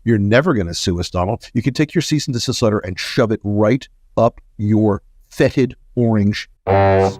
You're never going to sue us, Donald. You can take your cease and desist letter and shove it right up your fetid orange ass.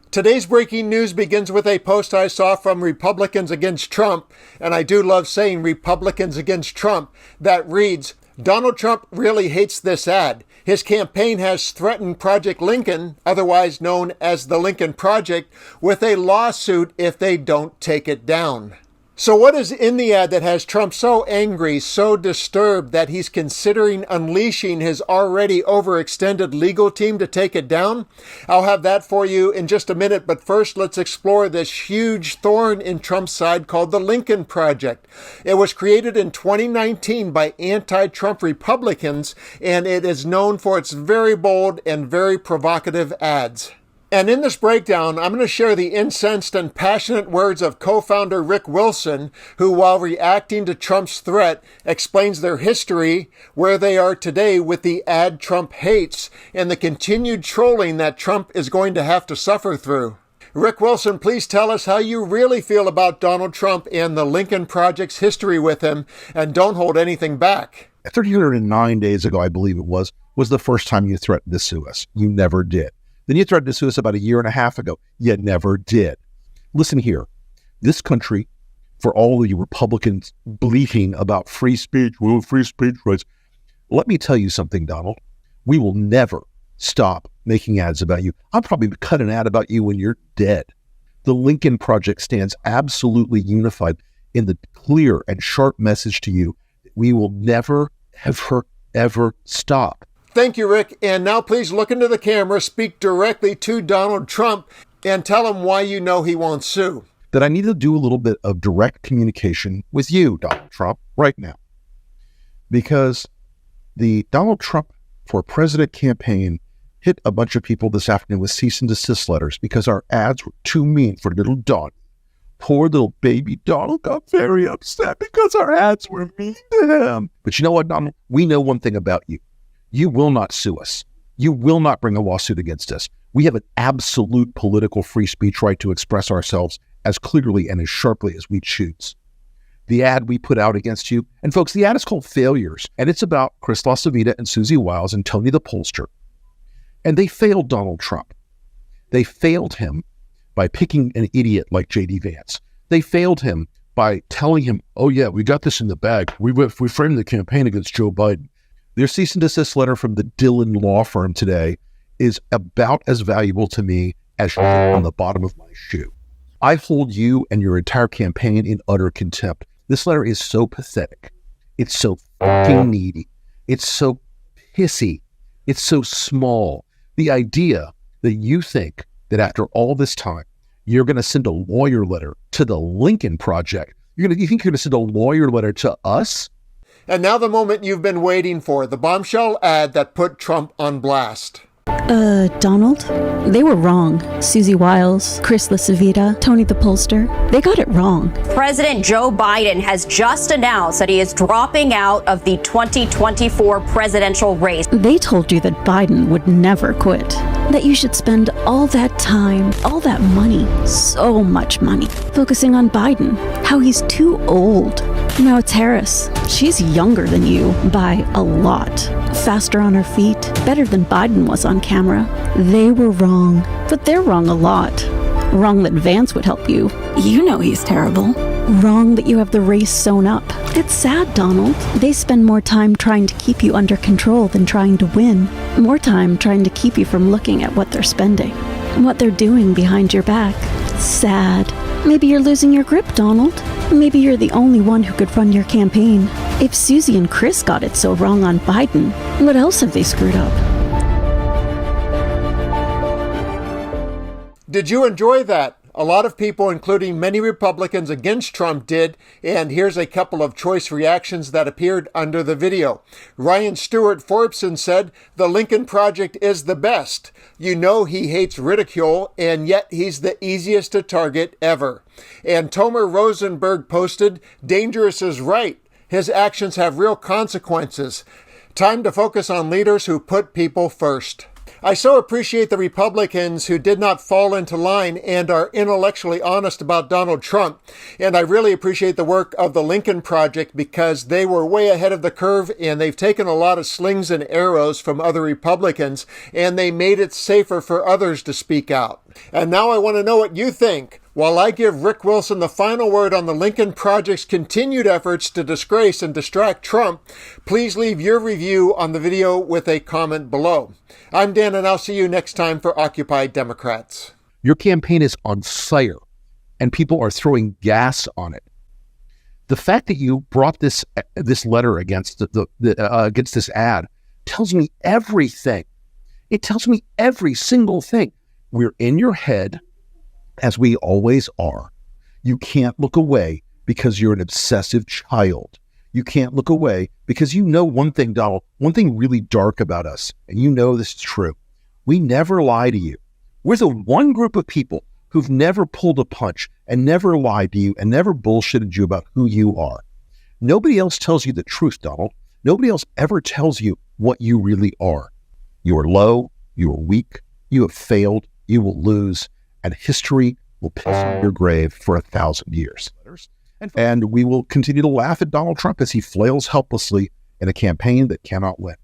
Today's breaking news begins with a post I saw from Republicans Against Trump, and I do love saying Republicans Against Trump, that reads, Donald Trump really hates this ad. His campaign has threatened Project Lincoln, otherwise known as the Lincoln Project, with a lawsuit if they don't take it down. So what is in the ad that has Trump so angry, so disturbed that he's considering unleashing his already overextended legal team to take it down? I'll have that for you in just a minute, but first let's explore this huge thorn in Trump's side called the Lincoln Project. It was created in 2019 by anti-Trump Republicans, and it is known for its very bold and very provocative ads. And in this breakdown, I'm going to share the incensed and passionate words of co-founder Rick Wilson, who, while reacting to Trump's threat, explains their history, where they are today with the ad Trump hates, and the continued trolling that Trump is going to have to suffer through. Rick Wilson, please tell us how you really feel about Donald Trump and the Lincoln Project's history with him, and don't hold anything back. 309 days ago, I believe it was the first time you threatened to sue us. You never did. Then you threatened to sue us about a year and a half ago. You never did. Listen here. This country, for all of you Republicans bleating about free speech, free speech rights, let me tell you something, Donald. We will never stop making ads about you. I'll probably cut an ad about you when you're dead. The Lincoln Project stands absolutely unified in the clear and sharp message to you that we will never, ever, ever stop. Thank you, Rick. And now please look into the camera, speak directly to Donald Trump, and tell him why you know he won't sue. That I need to do a little bit of direct communication with you, Donald Trump, right now. Because the Donald Trump for President campaign hit a bunch of people this afternoon with cease and desist letters because our ads were too mean for little Donald. Poor little baby Donald got very upset because our ads were mean to him. But you know what, Donald? We know one thing about you. You will not sue us. You will not bring a lawsuit against us. We have an absolute political free speech right to express ourselves as clearly and as sharply as we choose. The ad we put out against you, and folks, the ad is called Failures, and it's about Chris LaCivita and Susie Wiles and Tony the pollster. And they failed Donald Trump. They failed him by picking an idiot like J.D. Vance. They failed him by telling him, oh yeah, we got this in the bag. We framed the campaign against Joe Biden. Their cease and desist letter from the Dillon law firm today is about as valuable to me as shit on the bottom of my shoe. I hold you and your entire campaign in utter contempt. This letter is so pathetic. It's so fucking needy. It's so pissy. It's so small. The idea that you think that after all this time, you're going to send a lawyer letter to the Lincoln Project. You think you're going to send a lawyer letter to us? And now the moment you've been waiting for, the bombshell ad that put Trump on blast. Donald? They were wrong. Susie Wiles, Chris LaCivita, Tony the pollster. They got it wrong. President Joe Biden has just announced that he is dropping out of the 2024 presidential race. They told you that Biden would never quit. That you should spend all that time, all that money, so much money, focusing on Biden. How he's too old. Now it's Harris. She's younger than you by a lot. Faster on her feet, better than Biden was on camera. They were wrong, but they're wrong a lot. Wrong that Vance would help you. You know he's terrible. Wrong that you have the race sewn up. It's sad, Donald. They spend more time trying to keep you under control than trying to win. More time trying to keep you from looking at what they're spending, what they're doing behind your back. Sad. Maybe you're losing your grip, Donald. Maybe you're the only one who could run your campaign. If Susie and Chris got it so wrong on Biden, what else have they screwed up? Did you enjoy that? A lot of people, including many Republicans against Trump, did, and here's a couple of choice reactions that appeared under the video. Ryan Stewart Forbson said, "The Lincoln Project is the best. You know he hates ridicule, and yet he's the easiest to target ever." And Tomer Rosenberg posted, "Dangerous is right. His actions have real consequences. Time to focus on leaders who put people first." I so appreciate the Republicans who did not fall into line and are intellectually honest about Donald Trump. And I really appreciate the work of the Lincoln Project because they were way ahead of the curve and they've taken a lot of slings and arrows from other Republicans and they made it safer for others to speak out. And now I want to know what you think. While I give Rick Wilson the final word on the Lincoln Project's continued efforts to disgrace and distract Trump, please leave your review on the video with a comment below. I'm Dan, and I'll see you next time for Occupy Democrats. Your campaign is on fire, and people are throwing gas on it. The fact that you brought this letter against against this ad tells me everything. It tells me every single thing. We're in your head, as we always are. You can't look away because you're an obsessive child. You can't look away because you know one thing, Donald, one thing really dark about us, and you know this is true. We never lie to you. We're the one group of people who've never pulled a punch and never lied to you and never bullshitted you about who you are. Nobody else tells you the truth, Donald. Nobody else ever tells you what you really are. You are low, you are weak, you have failed, you will lose, and history will piss on your grave for 1,000 years. And we will continue to laugh at Donald Trump as he flails helplessly in a campaign that cannot win.